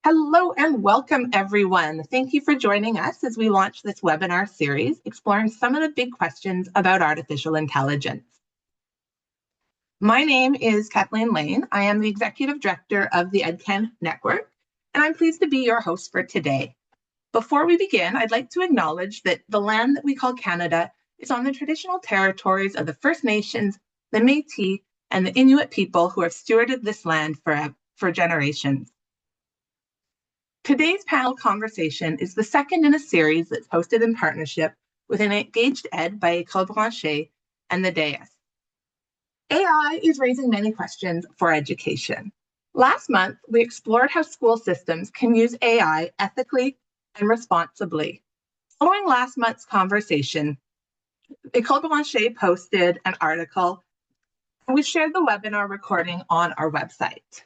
Hello and welcome, everyone. Thank you for joining us as we launch this webinar series exploring some of the big questions about artificial intelligence. My name is Kathleen Lane. I am the Executive Director of the EdCan Network, and I'm pleased to be your host for today. Before we begin, I'd like to acknowledge that the land that we call Canada is on the traditional territories of the First Nations, the Métis, and the Inuit people who have stewarded this land for generations. Today's panel conversation is the second in a series that's hosted in partnership with an Engaged Ed by École Branchée and the Dais. AI is raising many questions for education. Last month, we explored how school systems can use AI ethically and responsibly. Following last month's conversation, École Branchée posted an article, and we shared the webinar recording on our website.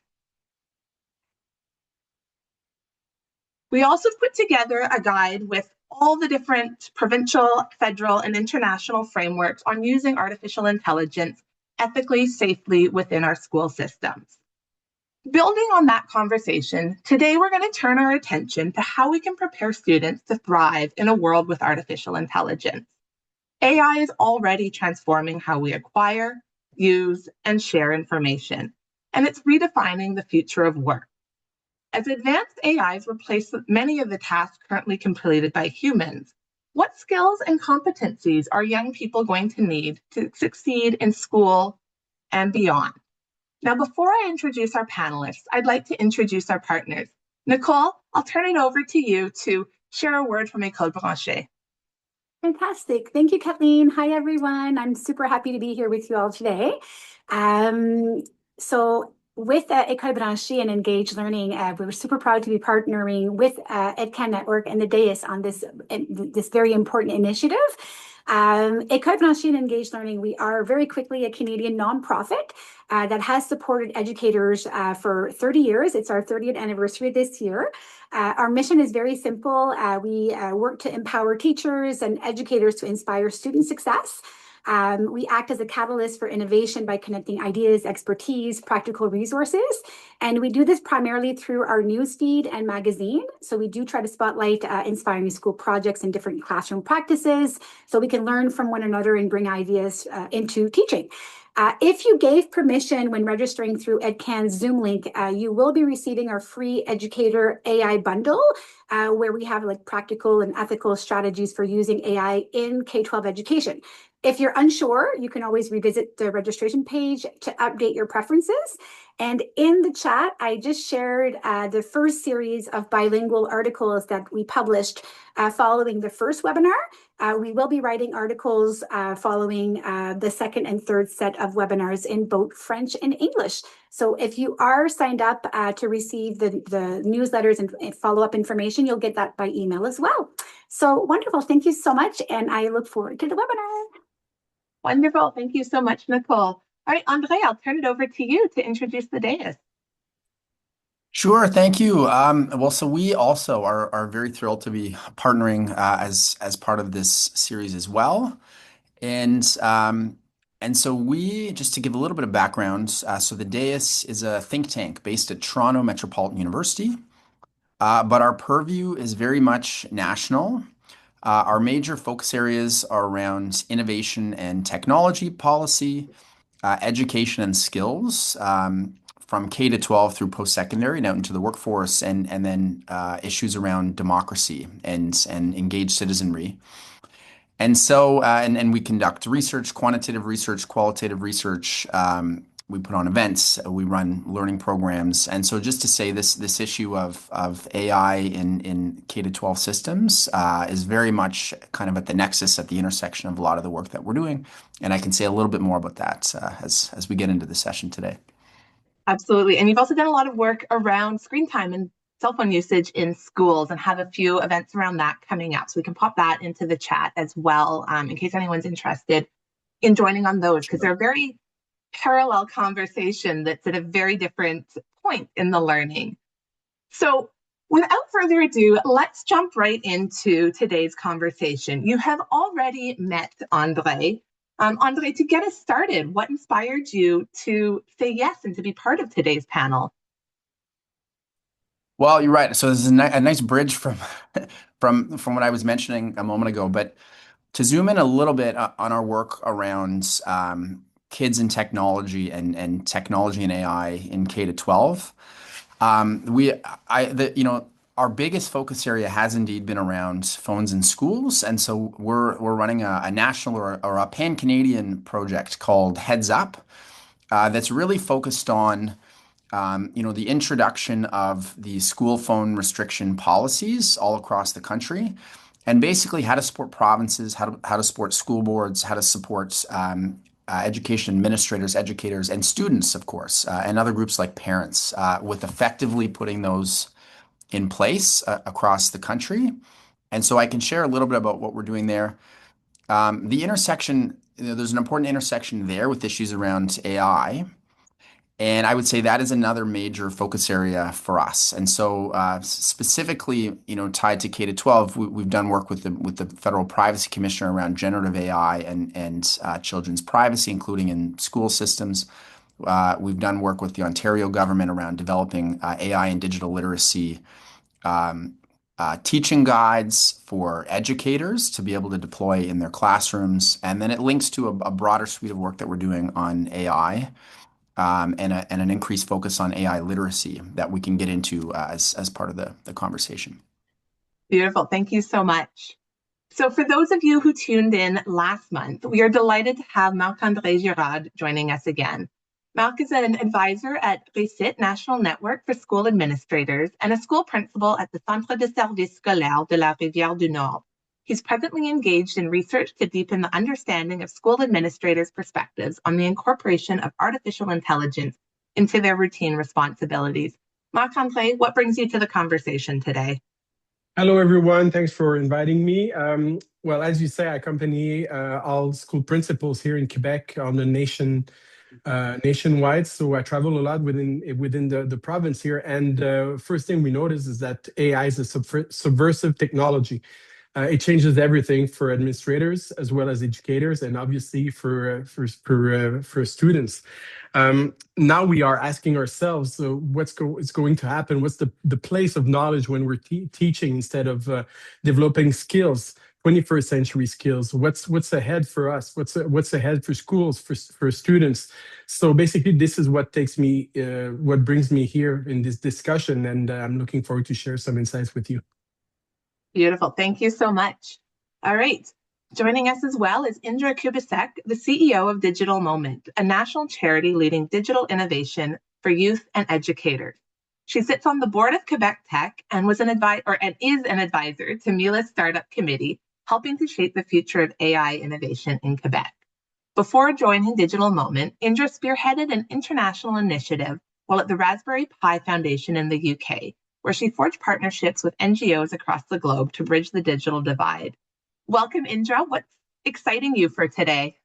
We also put together a guide with all the different provincial, federal, and international frameworks on using artificial intelligence ethically, safely within our school systems. Building on that conversation, today we're going to turn our attention to how we can prepare students to thrive in a world with artificial intelligence. AI is already transforming how we acquire, use, and share information, and it's redefining the future of work. As advanced AIs replace many of the tasks currently completed by humans, what skills and competencies are young people going to need to succeed in school and beyond? Now, before I introduce our panelists, I'd like to introduce our partners. Nicole, I'll turn it over to you to share a word from École Branchée. Fantastic. Thank you, Kathleen. Hi, everyone. I'm super happy to be here with you all today. With École Branchée and Engaged Learning, we were super proud to be partnering with EdCan Network and the Dais on this very important initiative. École Branchée and Engaged Learning, we are very quickly a Canadian nonprofit that has supported educators for 30 years. It's our 30th anniversary this year. Our mission is very simple. We work to empower teachers and educators to inspire student success. We act as a catalyst for innovation by connecting ideas, expertise, practical resources. And we do this primarily through our newsfeed and magazine. So we do try to spotlight inspiring school projects and different classroom practices so we can learn from one another and bring ideas into teaching. If you gave permission when registering through EdCan's Zoom link, you will be receiving our free educator AI bundle, where we have practical and ethical strategies for using AI in K-12 education. If you're unsure, you can always revisit the registration page to update your preferences. And in the chat, I just shared the first series of bilingual articles that we published following the first webinar. We will be writing articles following the second and third set of webinars in both French and English. So if you are signed up to receive the newsletters and follow-up information, you'll get that by email as well. So wonderful. Thank you so much. And I look forward to the webinar. Wonderful. Thank you so much, Nicole. All right, André, I'll turn it over to you to introduce the Dais. Sure, thank you. So we also are very thrilled to be partnering as part of this series as well. And so we, just to give a little bit of background, so the Dais is a think tank based at Toronto Metropolitan University, but our purview is very much national. Our major focus areas are around innovation and technology policy, education and skills, from K to 12 through post-secondary and out into the workforce, and then issues around democracy and engaged citizenry. And so, and we conduct research, quantitative research, qualitative research. We put on events, we run learning programs. And so just to say this issue of AI in K to 12 systems is very much kind of at the nexus, at the intersection of a lot of the work that we're doing. And I can say a little bit more about that as we get into the session today. Absolutely. And you've also done a lot of work around screen time and cell phone usage in schools and have a few events around that coming up. So we can pop that into the chat as well, in case anyone's interested in joining on those, because they're a very parallel conversation that's at a very different point in the learning. So without further ado, let's jump right into today's conversation. You have already met André. André, to get us started, what inspired you to say yes and to be part of today's panel? Well, you're right. So this is a nice bridge from from what I was mentioning a moment ago. But to zoom in a little bit on our work around kids and technology and technology and AI in K to 12, we I the you know our biggest focus area has indeed been around phones in schools, and so we're running a national or a pan-Canadian project called Heads Up that's really focused on the introduction of the school phone restriction policies all across the country, and basically how to support provinces, how to support school boards, how to support education administrators, educators, and students, of course, and other groups like parents, with effectively putting those in place across the country. And so I can share a little bit about what we're doing there. The intersection, there's an important intersection there with issues around AI. And I would say that is another major focus area for us. And so, specifically, tied to K to 12, we've done work with the Federal Privacy Commissioner around generative AI and children's privacy, including in school systems. We've done work with the Ontario government around developing AI and digital literacy teaching guides for educators to be able to deploy in their classrooms. And then it links to a broader suite of work that we're doing on AI and an increased focus on AI literacy that we can get into as part of the conversation. Beautiful. Thank you so much. So for those of you who tuned in last month, we are delighted to have Marc-André Girard joining us again. Marc is an advisor at RÉCIT, National Network for School Administrators, and a school principal at the Centre de Services Scolaires de la Rivière-du-Nord. He's presently engaged in research to deepen the understanding of school administrators' perspectives on the incorporation of artificial intelligence into their routine responsibilities. Marc-André, what brings you to the conversation today? Hello, everyone. Thanks for inviting me. Well, as you say, I accompany all school principals here in Quebec on the nationwide. So I travel a lot within the province here. And first thing we notice is that AI is a subversive technology. It changes everything for administrators as well as educators, and obviously for students. Now we are asking ourselves, what's going to happen? What's the place of knowledge when we're teaching instead of developing skills, 21st century skills? What's ahead for us? What's ahead for schools, for students? So basically, this is what brings me here in this discussion, and I'm looking forward to share some insights with you. Beautiful. Thank you so much. All right. Joining us as well is Indra Kubasek, the CEO of Digital Moment, a national charity leading digital innovation for youth and educators. She sits on the board of Quebec Tech and is an advisor to Mila's Startup Committee, helping to shape the future of AI innovation in Quebec. Before joining Digital Moment, Indra spearheaded an international initiative while at the Raspberry Pi Foundation in the UK, where she forged partnerships with NGOs across the globe to bridge the digital divide. Welcome, Indra. What's exciting you for today?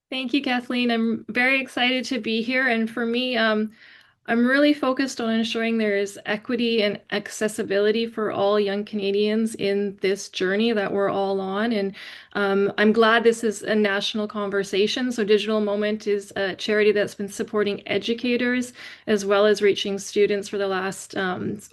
Thank you, Kathleen. I'm very excited to be here. And for me, I'm really focused on ensuring there is equity and accessibility for all young Canadians in this journey that we're all on. And I'm glad this is a national conversation. So Digital Moment is a charity that's been supporting educators as well as reaching students for the last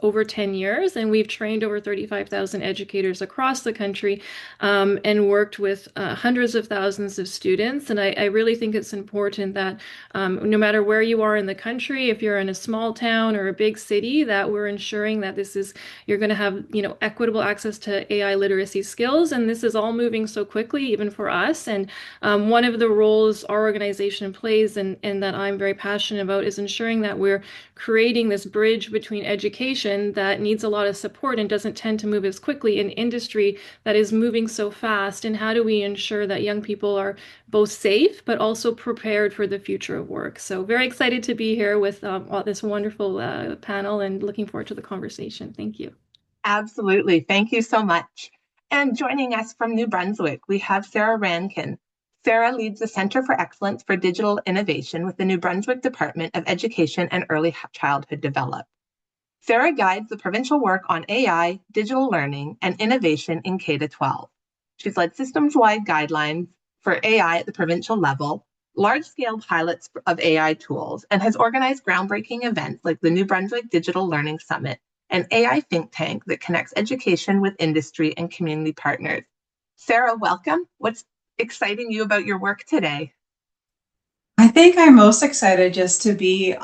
over 10 years. And we've trained over 35,000 educators across the country and worked with hundreds of thousands of students. And I really think it's important that no matter where you are in the country, if you're in a small town or a big city, that we're ensuring that you're going to have, equitable access to AI literacy skills. And this is all moving so quickly, even for us. And one of the roles our organization plays and that I'm very passionate about is ensuring that we're creating this bridge between education that needs a lot of support and doesn't tend to move as quickly in industry that is moving so fast. And how do we ensure that young people are both safe, but also prepared for the future of work? So very excited to be here with this wonderful panel and looking forward to the conversation. Thank you. Absolutely. Thank you so much. And joining us from New Brunswick, we have Sarah Rankin. Sarah leads the Center for Excellence for Digital Innovation with the New Brunswick Department of Education and Early Childhood Development. Sarah guides the provincial work on AI, digital learning, and innovation in K to 12. She's led systems-wide guidelines for AI at the provincial level, large-scale pilots of AI tools, and has organized groundbreaking events like the New Brunswick Digital Learning Summit an AI think tank that connects education with industry and community partners. Sarah, welcome. What's exciting you about your work today? I think I'm most excited just to be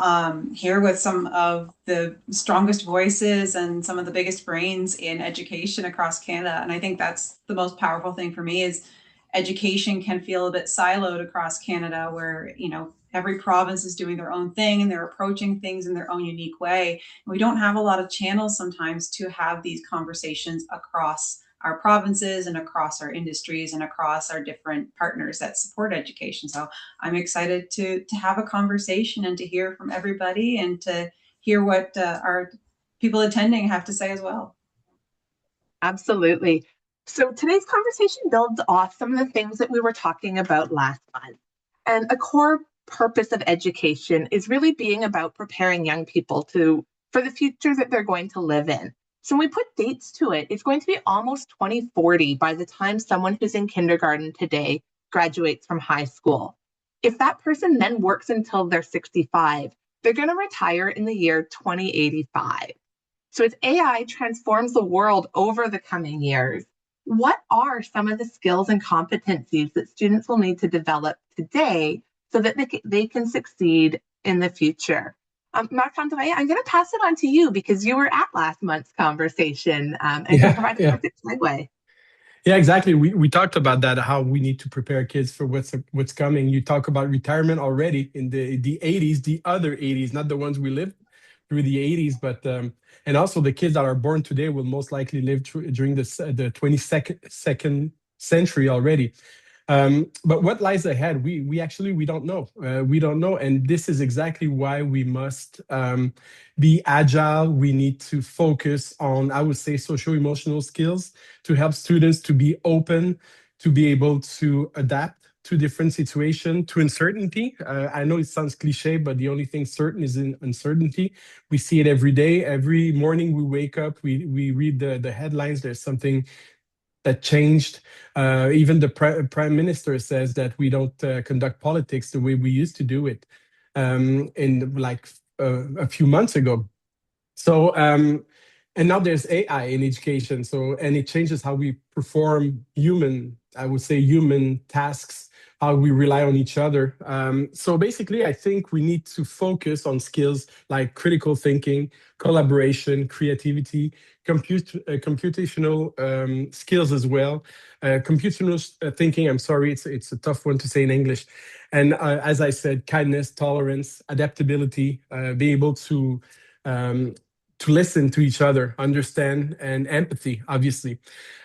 here with some of the strongest voices and some of the biggest brains in education across Canada. And I think that's the most powerful thing for me is education can feel a bit siloed across Canada where, you know, every province is doing their own thing and they're approaching things in their own unique way. And we don't have a lot of channels sometimes to have these conversations across our provinces and across our industries and across our different partners that support education. So I'm excited to have a conversation and to hear from everybody and to hear what our people attending have to say as well. Absolutely. So today's conversation builds off some of the things that we were talking about last month. And a core purpose of education is really being about preparing young people for the future that they're going to live in. So when we put dates to it, it's going to be almost 2040 by the time someone who's in kindergarten today graduates from high school. If that person then works until they're 65, they're going to retire in the year 2085. So as AI transforms the world over the coming years, what are some of the skills and competencies that students will need to develop today so that they can succeed in the future? Marc-André, I'm going to pass it on to you because you were at last month's conversation and can provide a perfect segue. Yeah, exactly. We talked about that, how we need to prepare kids for what's coming. You talk about retirement already in the 80s, the other 80s, not the ones we lived through the 80s, but and also the kids that are born today will most likely live during the 22nd century already. But what lies ahead, we actually don't know. We don't know, and this is exactly why we must be agile. We need to focus on, I would say, social-emotional skills to help students to be open, to be able to adapt to different situations, to uncertainty. I know it sounds cliche, but the only thing certain is in uncertainty. We see it every day. Every morning we wake up, we read the headlines. There's something that changed. Even the prime minister says that we don't conduct politics the way we used to do it in like a few months ago. So, and now there's AI in education. So, and it changes how we perform I would say human tasks, how we rely on each other. So basically, I think we need to focus on skills like critical thinking, collaboration, creativity, computational skills as well. Computational thinking, I'm sorry, it's a tough one to say in English. And as I said, kindness, tolerance, adaptability, be able to listen to each other, understand, and empathy, obviously.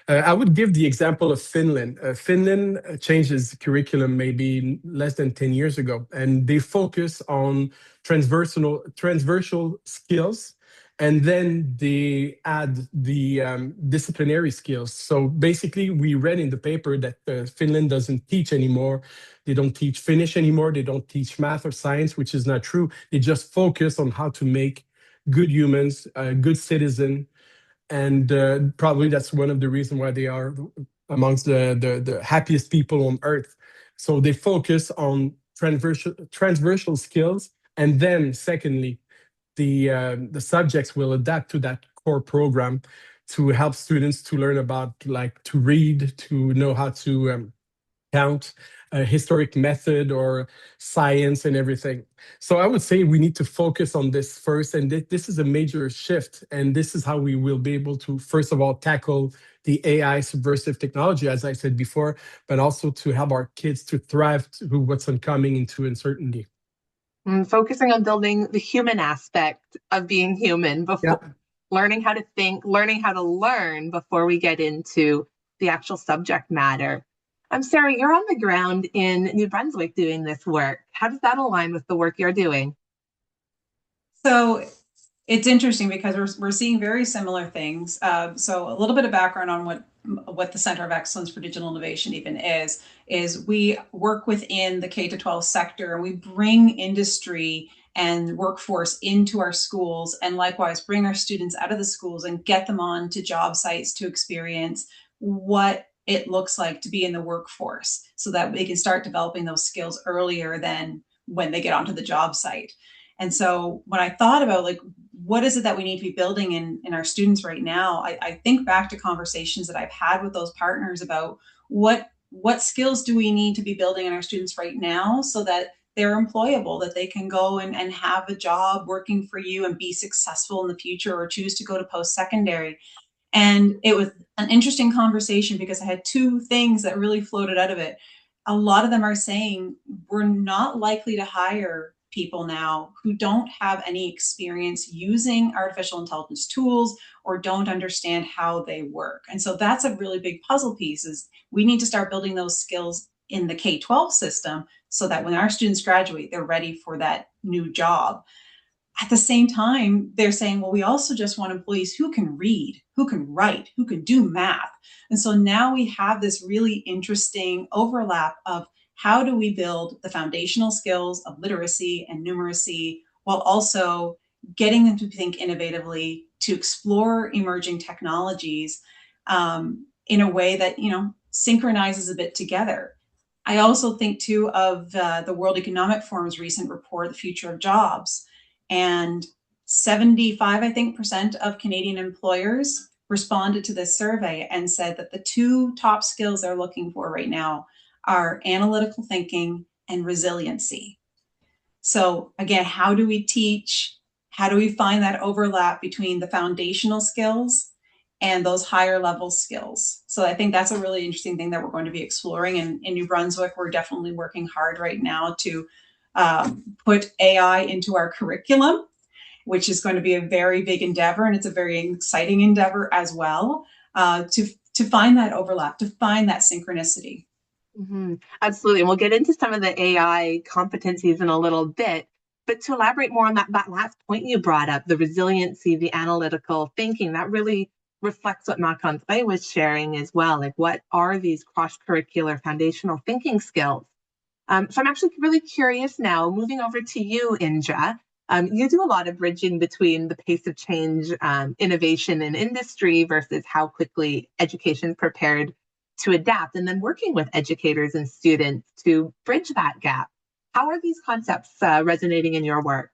I would give the example of Finland. Finland changed its curriculum maybe less than 10 years ago, and they focus on transversal skills, and then they add the disciplinary skills. So basically, we read in the paper that Finland doesn't teach anymore. They don't teach Finnish anymore. They don't teach math or science, which is not true. They just focus on how to make good humans, good citizen, and probably that's one of the reasons why they are amongst the happiest people on earth. So they focus on transversal skills, and then secondly, the subjects will adapt to that core program to help students to learn about, like, to read, to know how to count, historic method or science and everything. So I would say we need to focus on this first, and this is a major shift, and this is how we will be able to, first of all, tackle the AI subversive technology, as I said before, but also to help our kids to thrive to what's coming into uncertainty. Focusing on building the human aspect of being human before learning how to think, learning how to learn before we get into the actual subject matter. Sarah, you're on the ground in New Brunswick doing this work. How does that align with the work you're doing? So it's interesting because we're seeing very similar things. So a little bit of background on what the Center of Excellence for Digital Innovation even is we work within the K-12 sector, and we bring industry and workforce into our schools, and likewise bring our students out of the schools and get them on to job sites to experience what it looks like to be in the workforce, so that they can start developing those skills earlier than when they get onto the job site. And so when I thought about, like, what is it that we need to be building in our students right now? I think back to conversations that I've had with those partners about what skills do we need to be building in our students right now so that they're employable, that they can go and have a job working for you and be successful in the future, or choose to go to post-secondary. And it was an interesting conversation because I had two things that really floated out of it. A lot of them are saying we're not likely to hire people now who don't have any experience using artificial intelligence tools or don't understand how they work. And so that's a really big puzzle piece, is we need to start building those skills in the K-12 system so that when our students graduate, they're ready for that new job. At the same time, they're saying, well, we also just want employees who can read, who can write, who can do math. And so now we have this really interesting overlap of how do we build the foundational skills of literacy and numeracy while also getting them to think innovatively, to explore emerging technologies in a way that, synchronizes a bit together. I also think too of the World Economic Forum's recent report, The Future of Jobs. And 75, I think, % of Canadian employers responded to this survey and said that the two top skills they're looking for right now are analytical thinking and resiliency. So again, how do we teach? How do we find that overlap between the foundational skills and those higher level skills? So I think that's a really interesting thing that we're going to be exploring. And in New Brunswick, we're definitely working hard right now to put AI into our curriculum, which is going to be a very big endeavor, and it's a very exciting endeavor as well, to find that overlap, to find that synchronicity. Mm-hmm. Absolutely. And we'll get into some of the AI competencies in a little bit. But to elaborate more on that last point you brought up, the resiliency, the analytical thinking, that really reflects what Marc-André was sharing as well. Like, what are these cross-curricular foundational thinking skills? So I'm actually really curious now, moving over to you, Indra. You do a lot of bridging between the pace of change, innovation in industry versus how quickly education prepared to adapt, and then working with educators and students to bridge that gap. How are these concepts resonating in your work?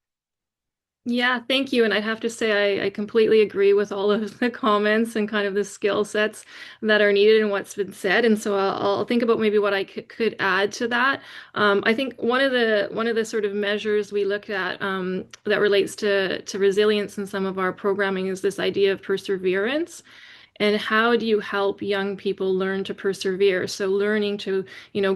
Yeah, thank you. And I have to say, I completely agree with all of the comments and kind of the skill sets that are needed and what's been said. And so I'll think about maybe what I could add to that. I think one of the sort of measures we look at that relates to resilience in some of our programming is this idea of perseverance. And how do you help young people learn to persevere? So learning to,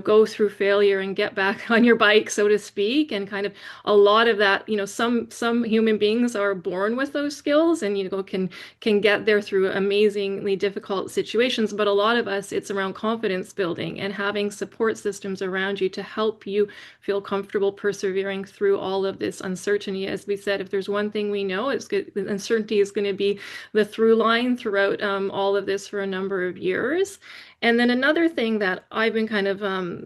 go through failure and get back on your bike, so to speak. And kind of a lot of that, some human beings are born with those skills and, can get there through amazingly difficult situations. But a lot of us, it's around confidence building and having support systems around you to help you feel comfortable persevering through all of this uncertainty. As we said, if there's one thing we know, it's good, uncertainty is going to be the through line throughout all of this for a number of years. And then another thing that I've been kind of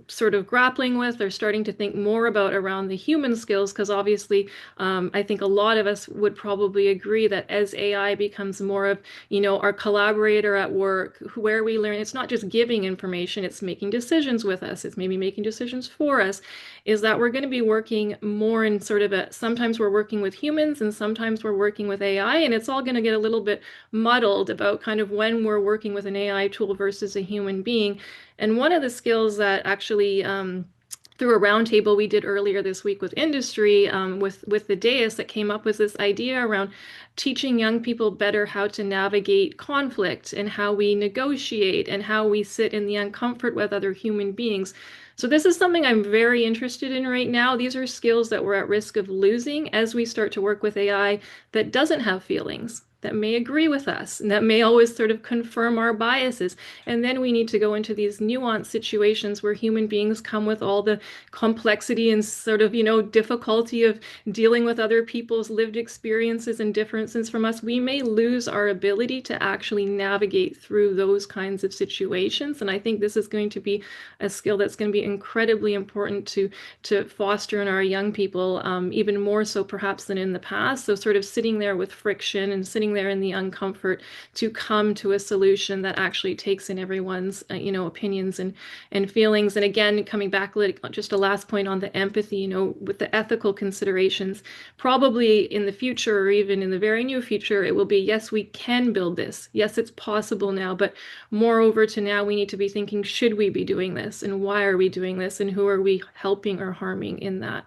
sort of grappling with or starting to think more about around the human skills, because obviously I think a lot of us would probably agree that as AI becomes more of, our collaborator at work, where we learn, it's not just giving information, it's making decisions with us, it's maybe making decisions for us, is that we're going to be working more in sort of sometimes we're working with humans and sometimes we're working with AI, and it's all going to get a little bit muddled about kind of when we're working with an AI tool versus a human being. And one of the skills that actually through a roundtable we did earlier this week with industry, with the Dais, that came up with this idea around teaching young people better how to navigate conflict and how we negotiate and how we sit in the uncomfort with other human beings. So this is something I'm very interested in right now. These are skills that we're at risk of losing as we start to work with AI that doesn't have feelings, that may agree with us, and that may always sort of confirm our biases. And then we need to go into these nuanced situations where human beings come with all the complexity and sort of, difficulty of dealing with other people's lived experiences and differences from us. We may lose our ability to actually navigate through those kinds of situations. And I think this is going to be a skill that's going to be incredibly important to foster in our young people, even more so perhaps than in the past. So sort of sitting there with friction and sitting sitting there in the uncomfort to come to a solution that actually takes in everyone's, opinions and feelings. And again, coming back, just a last point on the empathy, with the ethical considerations, probably in the future or even in the very near future, it will be, yes, we can build this. Yes, it's possible now, but moreover to now, we need to be thinking, should we be doing this? And why are we doing this? And who are we helping or harming in that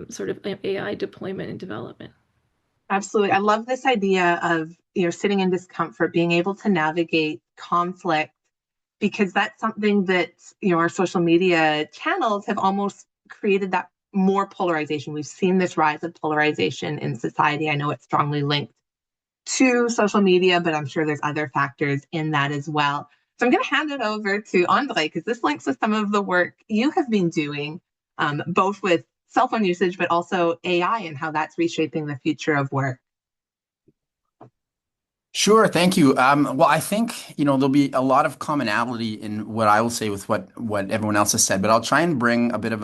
sort of AI deployment and development? Absolutely. I love this idea of, sitting in discomfort, being able to navigate conflict, because that's something that, our social media channels have almost created that more polarization. We've seen this rise of polarization in society. I know it's strongly linked to social media, but I'm sure there's other factors in that as well. So I'm going to hand it over to Andre, because this links with some of the work you have been doing, both with cell phone usage, but also AI and how that's reshaping the future of work. Sure, thank you. Well, I think, there'll be a lot of commonality in what I will say with what everyone else has said, but I'll try and bring a bit of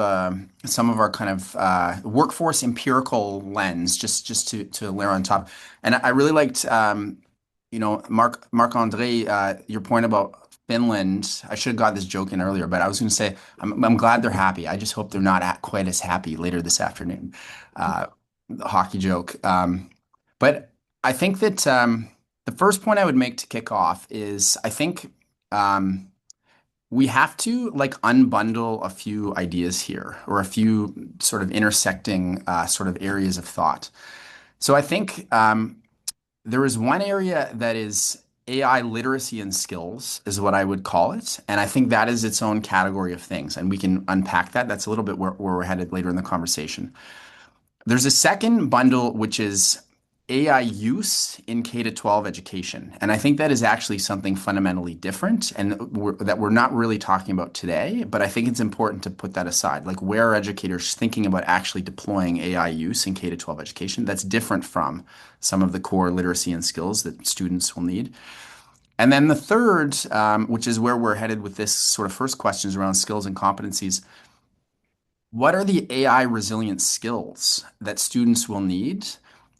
some of our kind of workforce empirical lens just to layer on top. And I really liked, Marc-André, your point about Finland. I should have got this joke in earlier, but I was going to say I'm glad they're happy. I just hope they're not quite as happy later this afternoon. The hockey joke. But I think that the first point I would make to kick off is I think we have to unbundle a few ideas here, or a few sort of intersecting sort of areas of thought. So I think there is one area that is AI literacy and skills, is what I would call it. And I think that is its own category of things. And we can unpack that. That's a little bit where we're headed later in the conversation. There's a second bundle, which is AI use in K-12 education. And I think that is actually something fundamentally different and that we're not really talking about today, but I think it's important to put that aside. Like, where are educators thinking about actually deploying AI use in K-12 education? That's different from some of the core literacy and skills that students will need. And then the third, which is where we're headed with this sort of first questions around skills and competencies. What are the AI resilient skills that students will need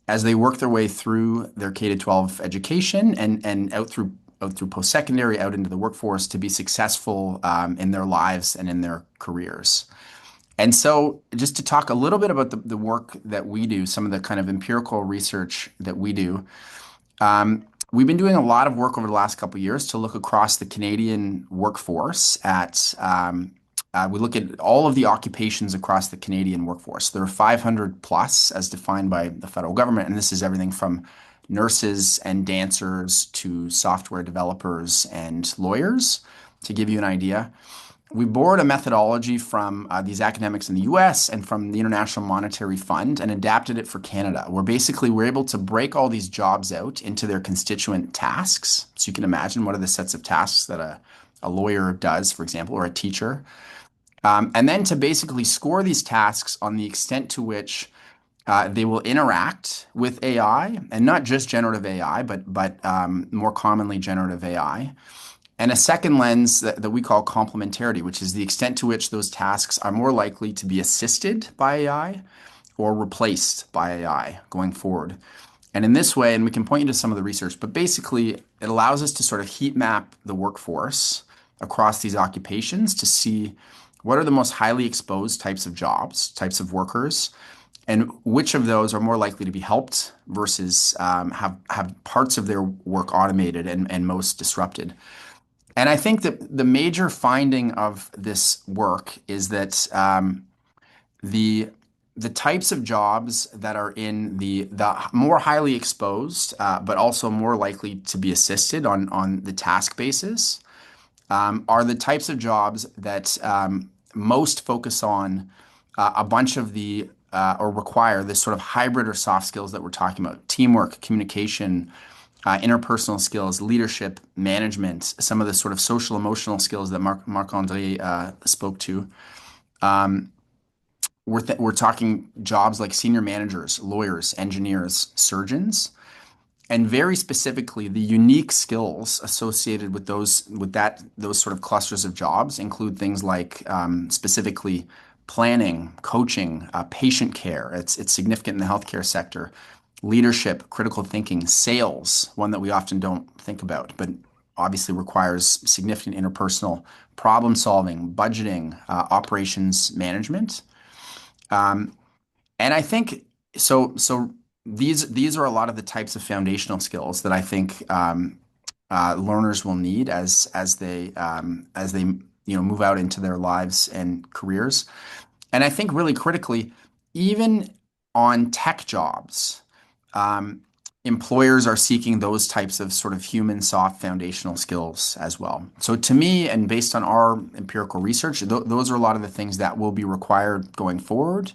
as they work their way through their K-12 education and out through post-secondary, out into the workforce, to be successful in their lives and in their careers? And so just to talk a little bit about the work that we do, some of the kind of empirical research that we do, we've been doing a lot of work over the last couple of years to look across the Canadian workforce at we look at all of the occupations across the Canadian workforce. There are 500 plus as defined by the federal government, and this is everything from nurses and dancers to software developers and lawyers, to give you an idea. We borrowed a methodology from these academics in the US and from the International Monetary Fund and adapted it for Canada, where basically we're able to break all these jobs out into their constituent tasks. So you can imagine what are the sets of tasks that a lawyer does, for example, or a teacher. And then to basically score these tasks on the extent to which they will interact with AI, and not just generative AI, but more commonly generative AI. And a second lens that we call complementarity, which is the extent to which those tasks are more likely to be assisted by AI or replaced by AI going forward. And in this way, and we can point you to some of the research, but basically it allows us to sort of heat map the workforce across these occupations to see what are the most highly exposed types of jobs, types of workers, and which of those are more likely to be helped versus have parts of their work automated and most disrupted. And I think that the major finding of this work is that the types of jobs that are in the more highly exposed, but also more likely to be assisted on the task basis, are the types of jobs that most focus on a bunch of the or require this sort of hybrid or soft skills that we're talking about: teamwork, communication, interpersonal skills, leadership, management, some of the sort of social emotional skills that Marc-André spoke to. We're talking jobs like senior managers, lawyers, engineers, surgeons. And very specifically, the unique skills associated with those sort of clusters of jobs include things like specifically planning, coaching, patient care. It's significant in the healthcare sector. leadership, critical thinking, sales, one that we often don't think about, but obviously requires significant interpersonal problem solving, budgeting, operations management. And I think so. These are a lot of the types of foundational skills that I think learners will need as they move out into their lives and careers. And I think really critically, even on tech jobs, um, employers are seeking those types of sort of human soft foundational skills as well. So to me, and based on our empirical research, those are a lot of the things that will be required going forward.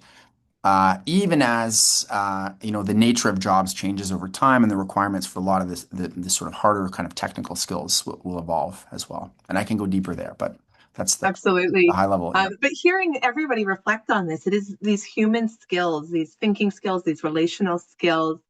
Even as the nature of jobs changes over time, and the requirements for a lot of the sort of harder kind of technical skills will evolve as well. And I can go deeper there, but that's the Absolutely. high level. Yeah. But hearing everybody reflect on this, it is these human skills, these thinking skills, these relational skills,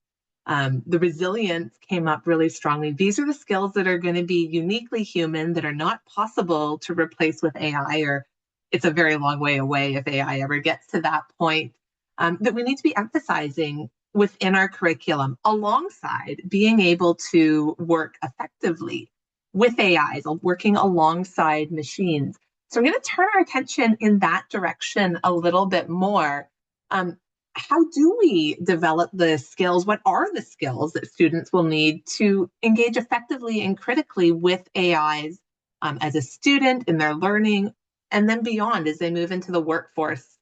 the resilience came up really strongly. These are the skills that are going to be uniquely human, that are not possible to replace with AI, or it's a very long way away if AI ever gets to that point, that we need to be emphasizing within our curriculum, alongside being able to work effectively with AIs, working alongside machines. So I'm going to turn our attention in that direction a little bit more. How do we develop the skills? What are the skills that students will need to engage effectively and critically with AIs as a student in their learning, and then beyond as they move into the workforce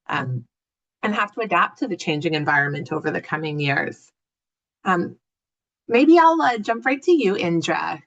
and have to adapt to the changing environment over the coming years? Maybe I'll jump right to you, Indra.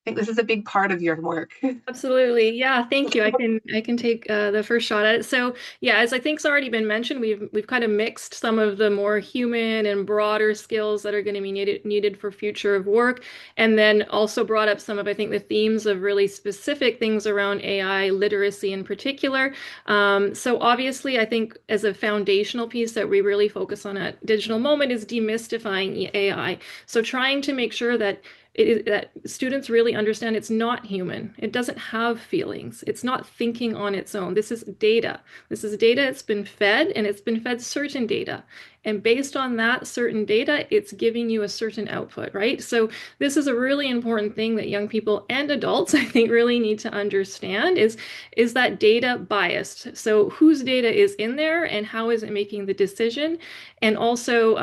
I think this is a big part of your work. Absolutely. Yeah, thank you. I can take the first shot at it. So yeah, as I think's already been mentioned, we've kind of mixed some of the more human and broader skills that are going to be needed for future of work, and then also brought up some of, I think, the themes of really specific things around AI literacy in particular. So obviously, I think as a foundational piece that we really focus on at Digital Moment is demystifying AI. So trying to make sure that that students really understand it's not human. It doesn't have feelings. It's not thinking on its own. This is data. This is data. It's been fed, and it's been fed certain data. And based on that certain data, it's giving you a certain output, right? So this is a really important thing that young people and adults, I think, really need to understand is that data biased? So whose data is in there, and how is it making the decision? And also,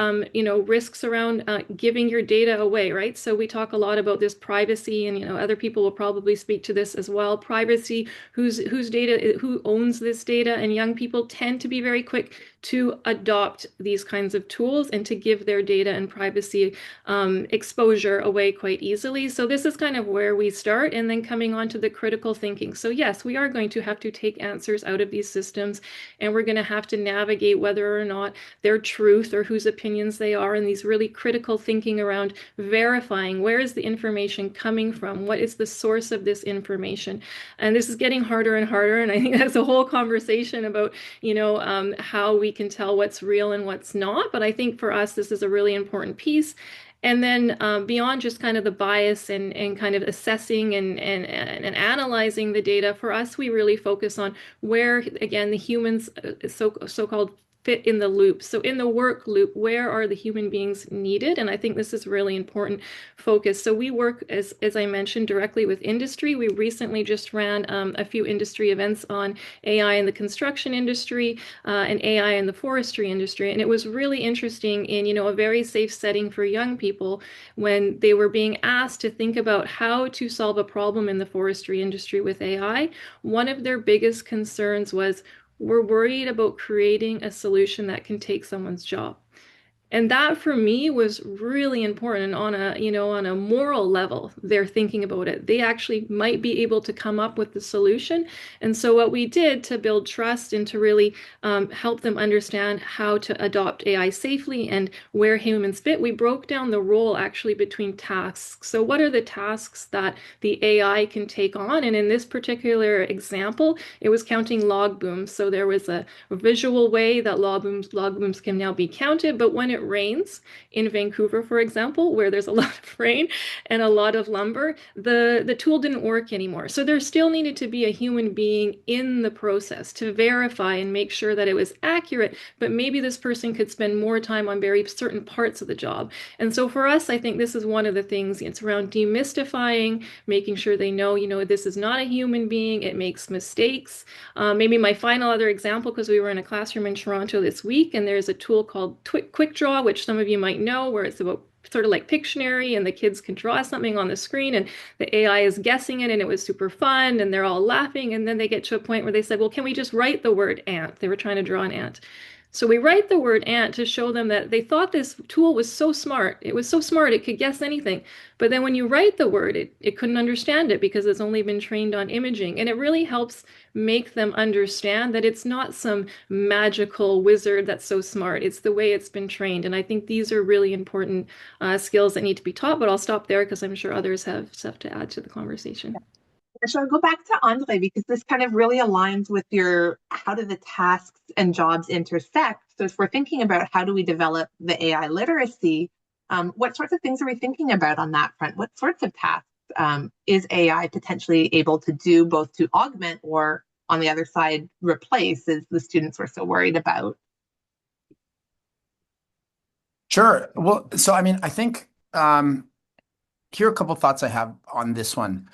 risks around giving your data away, right? So we talk a lot about this privacy, and other people will probably speak to this as well. Privacy, whose data, who owns this data, and young people tend to be very quick to adopt these kinds of tools and to give their data and privacy exposure away quite easily. So this is kind of where we start, and then coming on to the critical thinking. So yes, we are going to have to take answers out of these systems, and we're going to have to navigate whether or not they're truth or whose opinions they are, and these really critical thinking around verifying where is the information coming from, what is the source of this information. And this is getting harder and harder, and I think that's a whole conversation about how we can tell what's real and what's not. But I think for us, this is a really important piece. And then beyond just kind of the bias and kind of assessing and analyzing the data, for us, we really focus on where, again, the humans, so-called fit in the loop. So in the work loop, where are the human beings needed? And I think this is really important focus. So we work, as I mentioned, directly with industry. We recently just ran a few industry events on AI in the construction industry and AI in the forestry industry. And it was really interesting in, a very safe setting for young people when they were being asked to think about how to solve a problem in the forestry industry with AI. One of their biggest concerns was, we're worried about creating a solution that can take someone's job. And that for me was really important on a moral level. They're thinking about it. They actually might be able to come up with the solution. And so what we did to build trust and to really help them understand how to adopt AI safely and where humans fit, we broke down the role actually between tasks. So what are the tasks that the AI can take on? And in this particular example, it was counting log booms. So there was a visual way that log booms can now be counted, but when it rains in Vancouver, for example, where there's a lot of rain, and a lot of lumber, the tool didn't work anymore. So there still needed to be a human being in the process to verify and make sure that it was accurate, but maybe this person could spend more time on very certain parts of the job. And so for us, I think this is one of the things. It's around demystifying, making sure they know, this is not a human being. It makes mistakes. Maybe my final other example, because we were in a classroom in Toronto this week, and there's a tool called Quick Draw, which some of you might know, where it's about sort of like Pictionary, and the kids can draw something on the screen and the AI is guessing it, and it was super fun and they're all laughing, and then they get to a point where they said, well, can we just write the word ant? They were trying to draw an ant. So we write the word ant to show them that they thought this tool was so smart. It was so smart it could guess anything. But then when you write the word, it couldn't understand it because it's only been trained on imaging. And it really helps make them understand that it's not some magical wizard that's so smart. It's the way it's been trained. And I think these are really important skills that need to be taught. But I'll stop there because I'm sure others have stuff to add to the conversation. So I'll go back to Andre, because this kind of really aligns with your how do the tasks and jobs intersect. So if we're thinking about how do we develop the AI literacy, what sorts of things are we thinking about on that front? What sorts of tasks is AI potentially able to do, both to augment or, on the other side, replace, as the students were so worried about? Sure. Well, so I mean, I think here are a couple of thoughts I have on this one.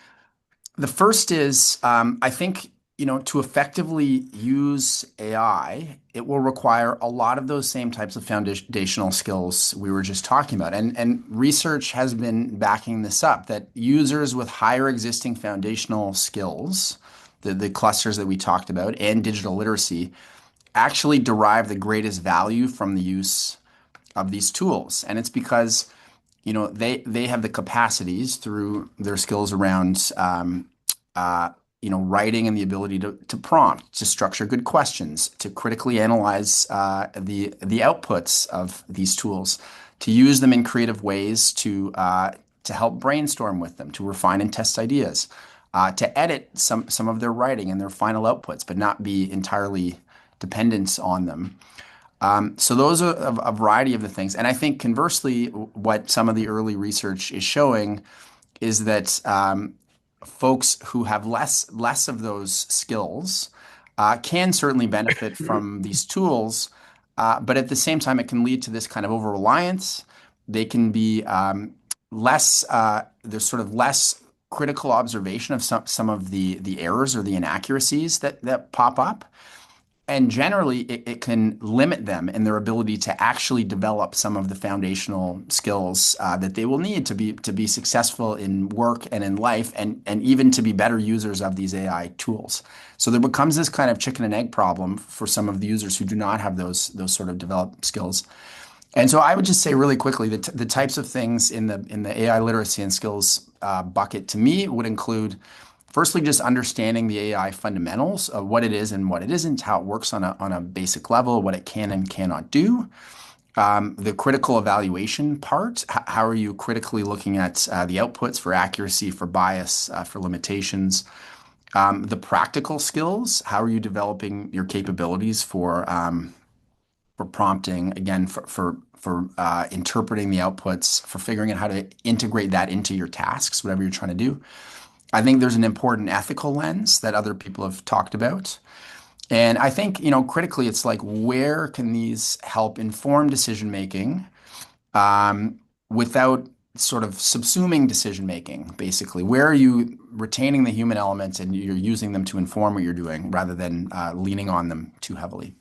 The first is, I think, to effectively use AI, it will require a lot of those same types of foundational skills we were just talking about. And research has been backing this up, that users with higher existing foundational skills, the clusters that we talked about, and digital literacy, actually derive the greatest value from the use of these tools. And it's because they have the capacities through their skills around, writing and the ability to prompt, to structure good questions, to critically analyze the outputs of these tools, to use them in creative ways to help brainstorm with them, to refine and test ideas, to edit some of their writing and their final outputs, but not be entirely dependent on them. So those are a variety of the things. And I think conversely, what some of the early research is showing is that folks who have less of those skills can certainly benefit from these tools, but at the same time, it can lead to this kind of over-reliance. They can be there's sort of less critical observation of some of the errors or the inaccuracies that pop up. And generally, it can limit them in their ability to actually develop some of the foundational skills that they will need to be successful in work and in life, and even to be better users of these AI tools. So there becomes this kind of chicken and egg problem for some of the users who do not have those sort of developed skills. And so I would just say really quickly that the types of things in the AI literacy and skills bucket to me would include, firstly, just understanding the AI fundamentals of what it is and what it isn't, how it works on a basic level, what it can and cannot do. The critical evaluation part, how are you critically looking at the outputs for accuracy, for bias, for limitations? The practical skills, how are you developing your capabilities for prompting, again, for interpreting the outputs, for figuring out how to integrate that into your tasks, whatever you're trying to do. I think there's an important ethical lens that other people have talked about. And I think, critically, it's like, where can these help inform decision-making without sort of subsuming decision-making, basically? Where are you retaining the human elements and you're using them to inform what you're doing rather than leaning on them too heavily?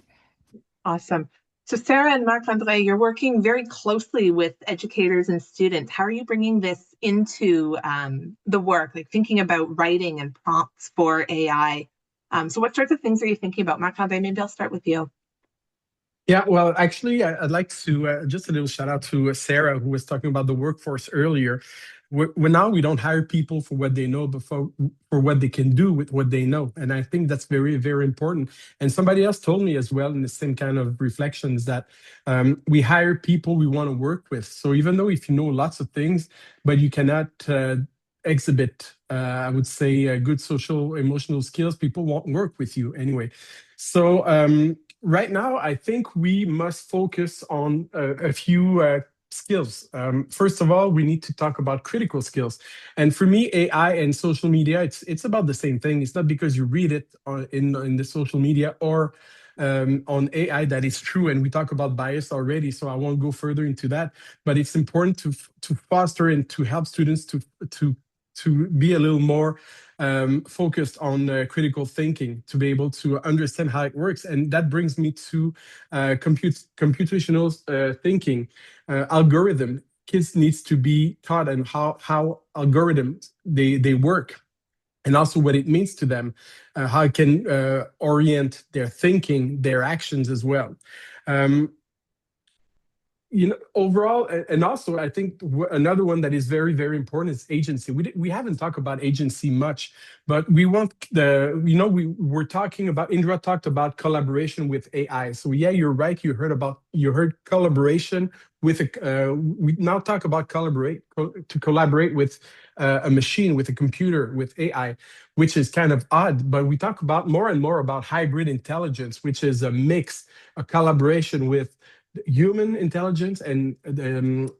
Awesome. So Sarah and Marc-André, you're working very closely with educators and students. How are you bringing this into the work, like thinking about writing and prompts for AI? So what sorts of things are you thinking about? Marc-André, maybe I'll start with you. Yeah, well, actually, I'd like to just a little shout out to Sarah, who was talking about the workforce earlier. Now we don't hire people for what they know, but for what they can do with what they know. And I think that's very, very important. And somebody else told me as well in the same kind of reflections that we hire people we want to work with. So even though if you know lots of things, but you cannot exhibit, I would say, good social, emotional skills, people won't work with you anyway. So right now, I think we must focus on a few skills. First of all, we need to talk about critical skills. And for me, AI and social media, it's about the same thing. It's not because you read it in the social media or on AI that is true. And we talk about bias already, so I won't go further into that. But it's important to foster and to help students to be a little more focused on critical thinking, to be able to understand how it works. And that brings me to computational thinking, algorithm. Kids needs to be taught and how algorithms they work, and also what it means to them, how it can orient their thinking, their actions as well. Overall, and also I think another one that is very, very important is agency. We haven't talked about agency much, but we want we were talking about, Indra talked about collaboration with AI. So yeah, you're right. You heard collaboration with we now talk about to collaborate with a machine, with a computer, with AI, which is kind of odd, but we talk about more and more about hybrid intelligence, which is a mix, a collaboration with human intelligence and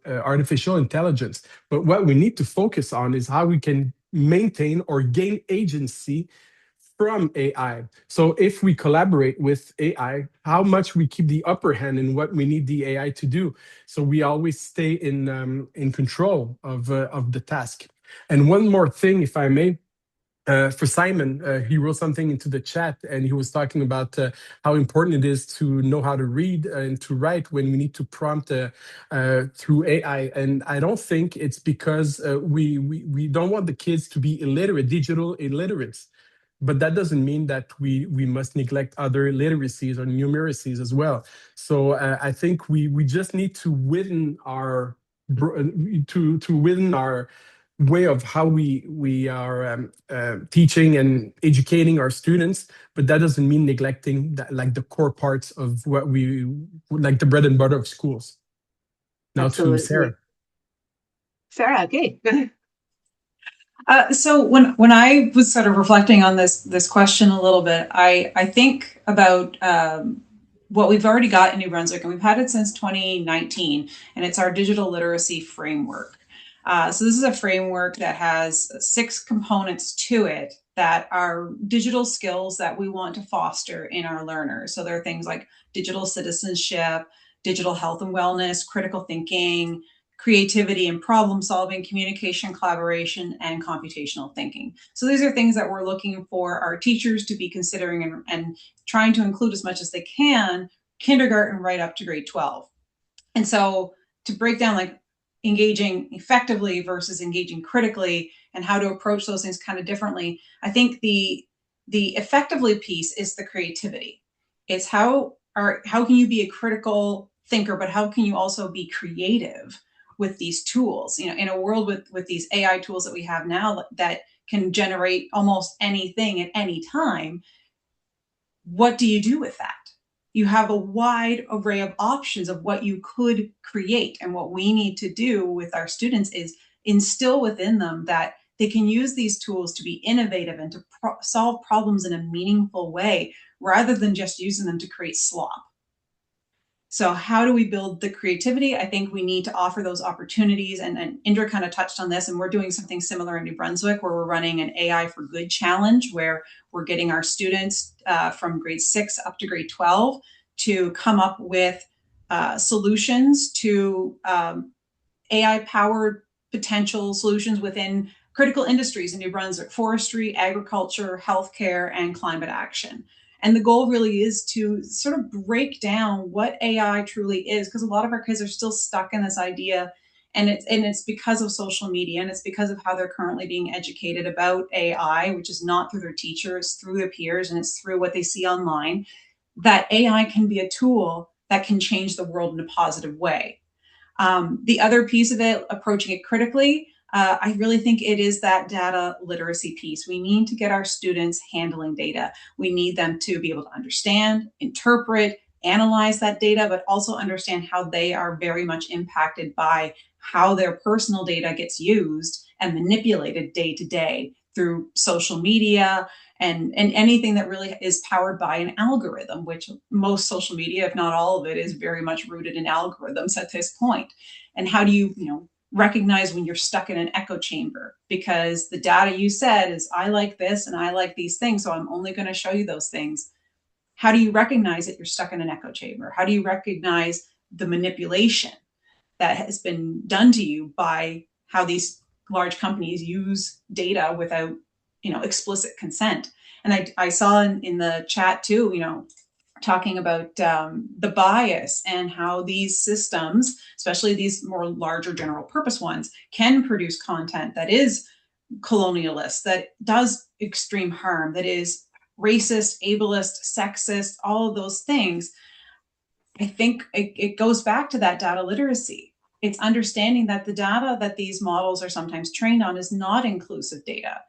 artificial intelligence. But what we need to focus on is how we can maintain or gain agency from AI. So if we collaborate with AI, how much we keep the upper hand in what we need the AI to do. So we always stay in control of the task. And one more thing, if I may, for Simon, he wrote something into the chat, and he was talking about how important it is to know how to read and to write when we need to prompt through AI. And I don't think it's because we don't want the kids to be illiterate, digital illiterates. But that doesn't mean that we must neglect other literacies or numeracies as well. So I think we just need to widen our way of how we are teaching and educating our students, but that doesn't mean neglecting like the core parts of what we like, the bread and butter of schools. Now Absolutely. to Sarah. Sarah, okay. So when I was sort of reflecting on this question a little bit, I think about what we've already got in New Brunswick, and we've had it since 2019, and it's our digital literacy framework. So this is a framework that has 6 components to it that are digital skills that we want to foster in our learners. So there are things like digital citizenship, digital health and wellness, critical thinking, creativity and problem solving, communication, collaboration, and computational thinking. So these are things that we're looking for our teachers to be considering and trying to include as much as they can, kindergarten right up to grade 12. And so to break down like engaging effectively versus engaging critically and how to approach those things kind of differently, I think the effectively piece is the creativity. It's how can you be a critical thinker, but how can you also be creative with these tools? In a world with these AI tools that we have now that can generate almost anything at any time, what do you do with that? You have a wide array of options of what you could create. And what we need to do with our students is instill within them that they can use these tools to be innovative and to solve problems in a meaningful way, rather than just using them to create slop. So how do we build the creativity? I think we need to offer those opportunities. And Indra kind of touched on this, and we're doing something similar in New Brunswick, where we're running an AI for Good challenge, where we're getting our students from grade 6 up to grade 12 to come up with solutions to AI-powered potential solutions within critical industries in New Brunswick: forestry, agriculture, healthcare, and climate action. And the goal really is to sort of break down what AI truly is, because a lot of our kids are still stuck in this idea, and it's because of social media, and it's because of how they're currently being educated about AI, which is not through their teachers, through their peers, and it's through what they see online, that AI can be a tool that can change the world in a positive way. The other piece of it, approaching it critically, I really think it is that data literacy piece. We need to get our students handling data. We need them to be able to understand, interpret, analyze that data, but also understand how they are very much impacted by how their personal data gets used and manipulated day to day through social media, and anything that really is powered by an algorithm, which most social media, if not all of it, is very much rooted in algorithms at this point. And how do you recognize when you're stuck in an echo chamber? Because the data you said is, I like this and I like these things, so I'm only going to show you those things. How do you recognize that you're stuck in an echo chamber? How do you recognize the manipulation that has been done to you by how these large companies use data without explicit consent? And I saw in the chat too, talking about the bias and how these systems, especially these more larger general purpose ones, can produce content that is colonialist, that does extreme harm, that is racist, ableist, sexist, all of those things. I think it goes back to that data literacy. It's understanding that the data that these models are sometimes trained on is not inclusive data.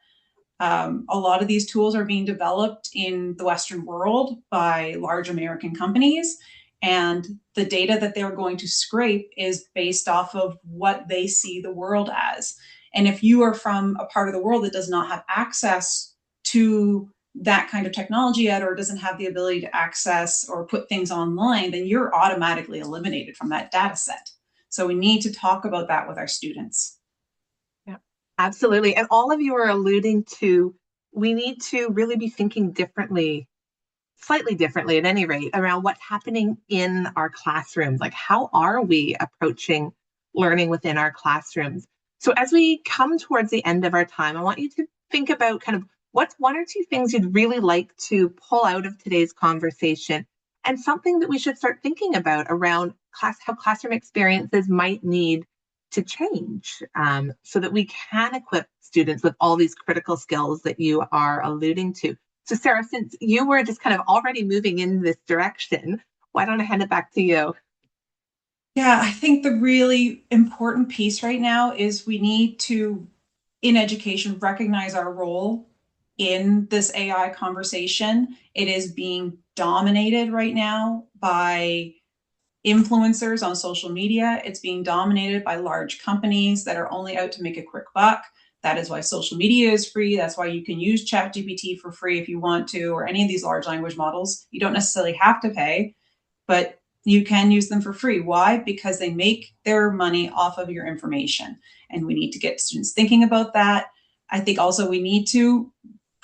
A lot of these tools are being developed in the Western world by large American companies, and the data that they're going to scrape is based off of what they see the world as. And if you are from a part of the world that does not have access to that kind of technology yet, or doesn't have the ability to access or put things online, then you're automatically eliminated from that data set. So we need to talk about that with our students. Absolutely. And all of you are alluding to, we need to really be thinking differently, slightly differently at any rate, around what's happening in our classrooms. Like, how are we approaching learning within our classrooms? So as we come towards the end of our time, I want you to think about kind of what's one or two things you'd really like to pull out of today's conversation, and something that we should start thinking about around how classroom experiences might need to change, so that we can equip students with all these critical skills that you are alluding to. So Sarah, since you were just kind of already moving in this direction, why don't I hand it back to you? Yeah, I think the really important piece right now is we need to, in education, recognize our role in this AI conversation. It is being dominated right now by influencers on social media. It's being dominated by large companies that are only out to make a quick buck. That is why social media is free. That's why you can use ChatGPT for free if you want to, or any of these large language models. You don't necessarily have to pay, but you can use them for free. Why? Because they make their money off of your information. And we need to get students thinking about that. I think also we need to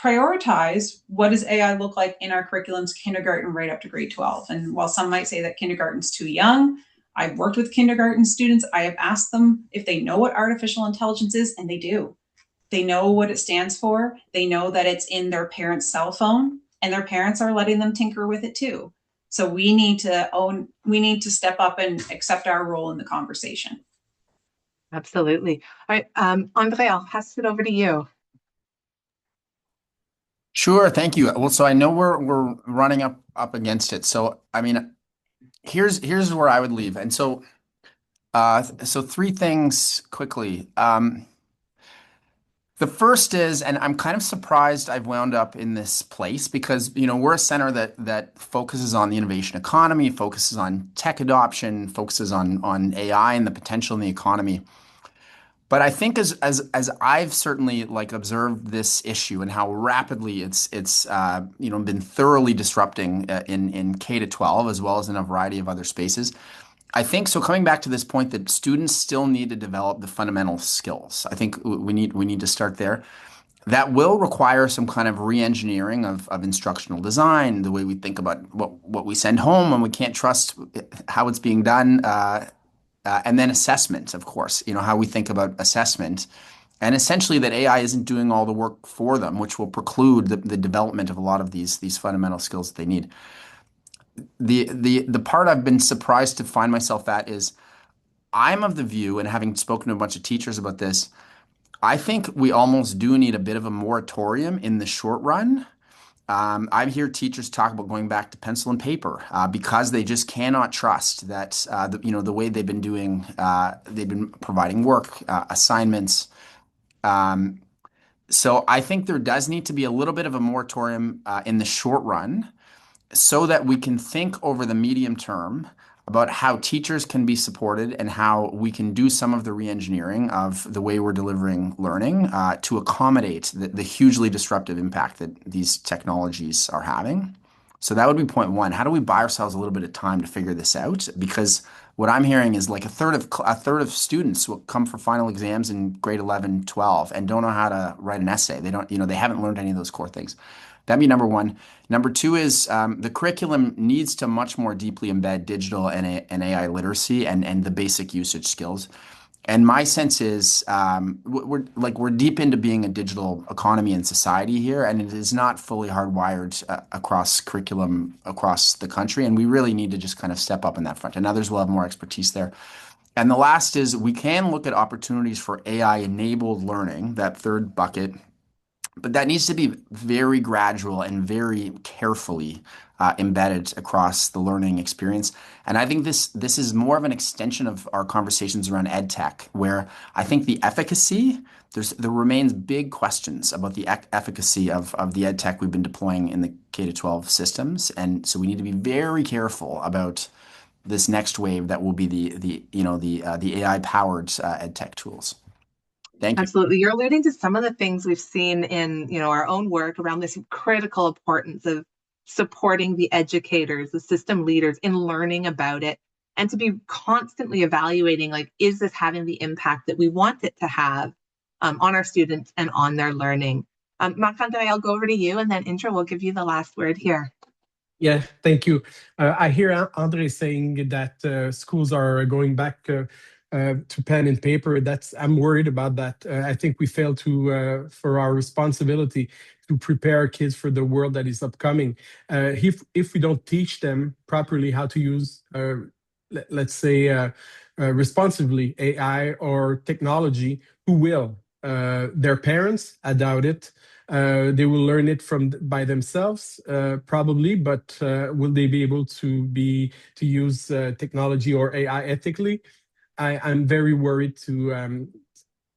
prioritize, what does AI look like in our curriculums, kindergarten right up to grade 12. And while some might say that kindergarten's too young, I've worked with kindergarten students. I have asked them if they know what artificial intelligence is, and they do. They know what it stands for. They know that it's in their parents' cell phone, and their parents are letting them tinker with it too. So we need to step up and accept our role in the conversation. Absolutely. All right, Andre, I'll pass it over to you. Sure, thank you. Well, so I know we're running up against it. So I mean, here's where I would leave. And so so three things quickly. The first is, and I'm kind of surprised I've wound up in this place, because we're a center that focuses on the innovation economy, focuses on tech adoption, focuses on AI and the potential in the economy. But I think as I've certainly observed this issue and how rapidly it's been thoroughly disrupting in K to 12, as well as in a variety of other spaces. I think so. Coming back to this point, that students still need to develop the fundamental skills. I think we need to start there. That will require some kind of re-engineering of instructional design, the way we think about what we send home, and we can't trust how it's being done. And then assessment, of course, how we think about assessment, and essentially that AI isn't doing all the work for them, which will preclude the development of a lot of these fundamental skills that they need. The part I've been surprised to find myself at is, I'm of the view, and having spoken to a bunch of teachers about this, I think we almost do need a bit of a moratorium in the short run. I hear teachers talk about going back to pencil and paper because they just cannot trust that the way they've been providing work, assignments. So I think there does need to be a little bit of a moratorium in the short run, so that we can think over the medium term about how teachers can be supported and how we can do some of the re-engineering of the way we're delivering learning to accommodate the hugely disruptive impact that these technologies are having. So that would be point one. How do we buy ourselves a little bit of time to figure this out? Because what I'm hearing is like a third of students will come for final exams in grade 11, 12 and don't know how to write an essay. They don't, they haven't learned any of those core things. That'd be number one. Number two is the curriculum needs to much more deeply embed digital and AI literacy and the basic usage skills. And my sense is we're deep into being a digital economy and society here, and it is not fully hardwired across curriculum across the country. And we really need to just kind of step up in that front. And others will have more expertise there. And the last is we can look at opportunities for AI-enabled learning, that third bucket, but that needs to be very gradual and very carefully embedded across the learning experience. And I think this is more of an extension of our conversations around ed tech, where I think the efficacy, there remains big questions about the efficacy of the ed tech we've been deploying in the K-12 systems. And so we need to be very careful about this next wave that will be the AI-powered ed tech tools. Thank you. Absolutely. You're alluding to some of the things we've seen in, our own work around this critical importance of supporting the educators, the system leaders in learning about it, and to be constantly evaluating, like, is this having the impact that we want it to have on our students and on their learning? Marc-André, I'll go over to you, and then Intra will give you the last word here. Yeah, thank you. I hear Andre saying that schools are going back to pen and paper. I'm worried about that. I think we fail for our responsibility to prepare kids for the world that is upcoming. If we don't teach them properly how to use, let's say, responsibly AI or technology, who will? Their parents? I doubt it. They will learn it by themselves, probably, but will they be able to use technology or AI ethically? I'm very worried to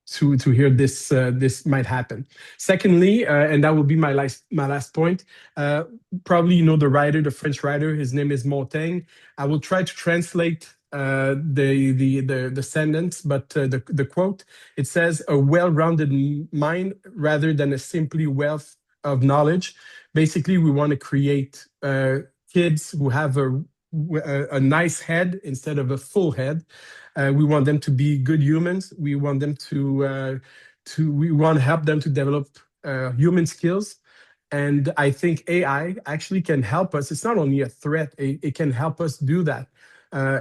hear this might happen. Secondly, and that will be my last point. Probably the French writer. His name is Montaigne. I will try to translate the sentence, but the quote, it says, "A well-rounded mind rather than a simply wealth of knowledge." Basically, we want to create kids who have a nice head instead of a full head. We want them to be good humans. We want them we want to help them to develop human skills. And I think AI actually can help us. It's not only a threat, it can help us do that.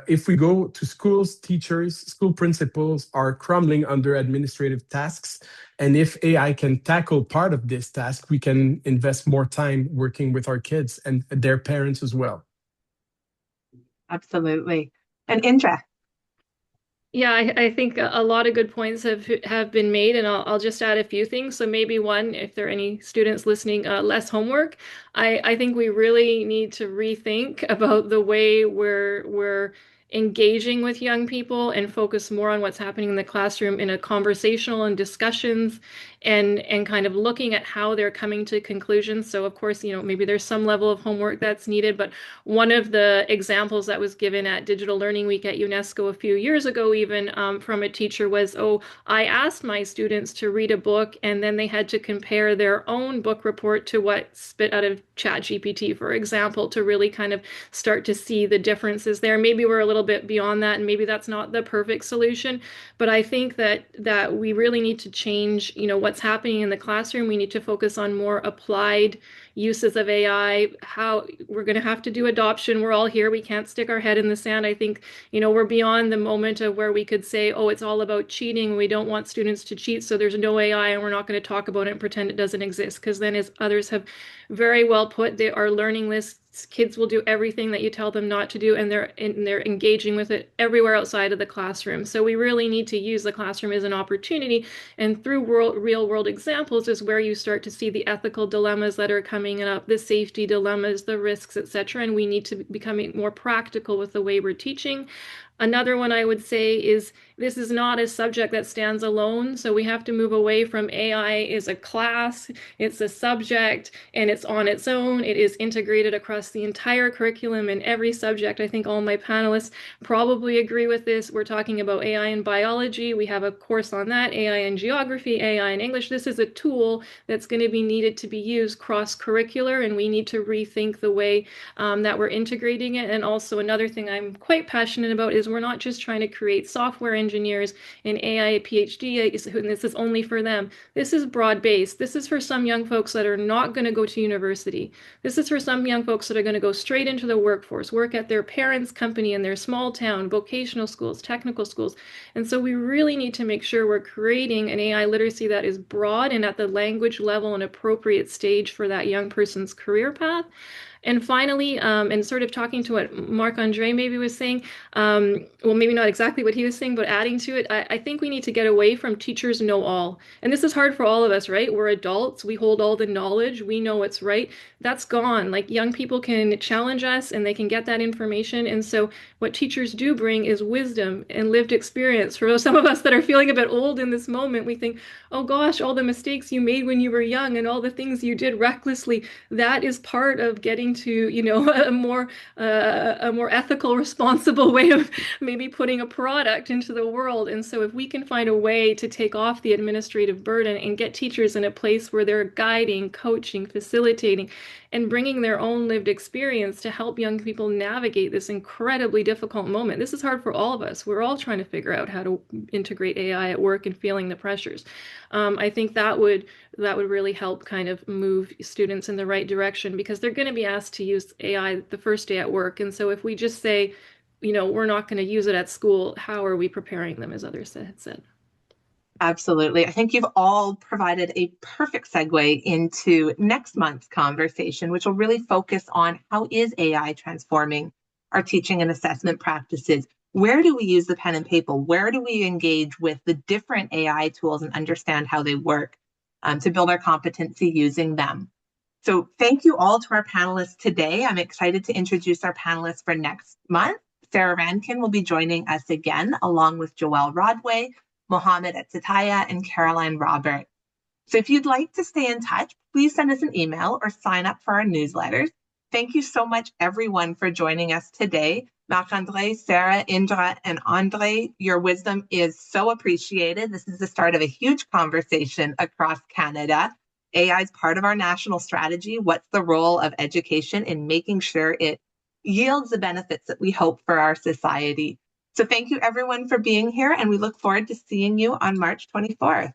If we go to schools, teachers, school principals are crumbling under administrative tasks. And if AI can tackle part of this task, we can invest more time working with our kids and their parents as well. Absolutely. And Indra. Yeah, I think a lot of good points have been made, and I'll just add a few things. So maybe one, if there are any students listening, less homework. I think we really need to rethink about the way we're engaging with young people and focus more on what's happening in the classroom in a conversational and discussions and kind of looking at how they're coming to conclusions. So of course, maybe there's some level of homework that's needed, but one of the examples that was given at Digital Learning Week at UNESCO a few years ago, even from a teacher was, I asked my students to read a book and then they had to compare their own book report to what spit out of ChatGPT, for example, to really kind of start to see the differences there. Maybe we're a little bit beyond that and maybe that's not the perfect solution, but I think that we really need to change, what's happening in the classroom. We need to focus on more applied uses of AI, how we're going to have to do adoption. We're all here. We can't stick our head in the sand. I think, we're beyond the moment of where we could say, it's all about cheating. We don't want students to cheat, so there's no AI and we're not going to talk about it and pretend it doesn't exist. Because then, as others have very well put, they are learning lists. Kids will do everything that you tell them not to do, and they're engaging with it everywhere outside of the classroom. So we really need to use the classroom as an opportunity, and through real world examples is where you start to see the ethical dilemmas that are coming up, the safety dilemmas, the risks, etc. And we need to become more practical with the way we're teaching. Another one I would say is this is not a subject that stands alone. So we have to move away from AI is a class, it's a subject, and it's on its own. It is integrated across the entire curriculum in every subject. I think all my panelists probably agree with this. We're talking about AI in biology. We have a course on that, AI in geography, AI in English. This is a tool that's going to be needed to be used cross-curricular, and we need to rethink the way that we're integrating it. And also another thing I'm quite passionate about is we're not just trying to create software engineers and AI PhD, and this is only for them. This is broad-based. This is for some young folks that are not going to go to university. This is for some young folks that are going to go straight into the workforce, work at their parents' company in their small town, vocational schools, technical schools. And so we really need to make sure we're creating an AI literacy that is broad and at the language level and appropriate stage for that young person's career path. And finally, and sort of talking to what Marc-André maybe was saying, well, maybe not exactly what he was saying, but adding to it, I think we need to get away from teachers know all. And this is hard for all of us, right? We're adults. We hold all the knowledge. We know what's right. That's gone. Like young people can challenge us and they can get that information. And so what teachers do bring is wisdom and lived experience. For some of us that are feeling a bit old in this moment, we think, oh gosh, all the mistakes you made when you were young and all the things you did recklessly, that is part of getting to, you know, a more ethical, responsible way of maybe putting a product into the world. And so if we can find a way to take off the administrative burden and get teachers in a place where they're guiding, coaching, facilitating, and bringing their own lived experience to help young people navigate this incredibly difficult moment. This is hard for all of us. We're all trying to figure out how to integrate AI at work and feeling the pressures. I think that would really help kind of move students in the right direction, because they're going to be asked to use AI the first day at work. And so if we just say, you know, we're not going to use it at school, how are we preparing them, as others had said? Absolutely. I think you've all provided a perfect segue into next month's conversation, which will really focus on how is AI transforming our teaching and assessment practices? Where do we use the pen and paper? Where do we engage with the different AI tools and understand how they work to build our competency using them? So thank you all to our panelists today. I'm excited to introduce our panelists for next month. Sarah Rankin will be joining us again, along with Joelle Rodway, Mohammed Etzataya, and Caroline Robert. So if you'd like to stay in touch, please send us an email or sign up for our newsletters. Thank you so much, everyone, for joining us today. Marc-André, Sarah, Indra, and Andre, your wisdom is so appreciated. This is the start of a huge conversation across Canada. AI is part of our national strategy. What's the role of education in making sure it yields the benefits that we hope for our society? So thank you, everyone, for being here, and we look forward to seeing you on March 24th.